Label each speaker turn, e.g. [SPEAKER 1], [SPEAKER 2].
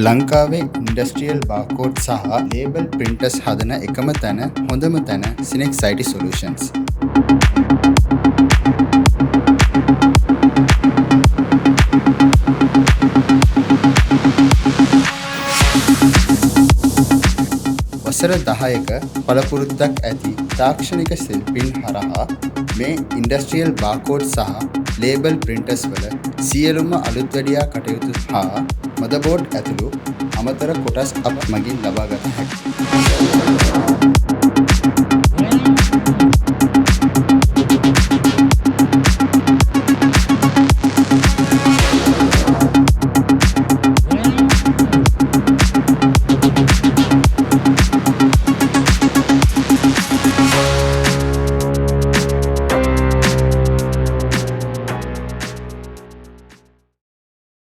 [SPEAKER 1] ලංකාවේ ඉන්ඩස්ට්‍රියල් බාර්කෝඩ් සහ ලේබල් ප්‍රින්ටර්ස් හදන එකම තැන හොඳම තැන සිනෙක්ස් IT සොලියුෂන්ස්. වසර 10ක පළපුරුද්දක් ඇති තාක්ෂණික ශිල්පීන් හරහා මේ ඉන්ඩස්ට්‍රියල් බාර්කෝඩ් සහ ලේබල් ප්‍රින්ටර්ස් වල සියලුම අලුත් වැඩියා කටයුතු හා මදබෝඩ් ඇතුළු අමතර කොටස් අප මගින් ලබා ගත හැකියි.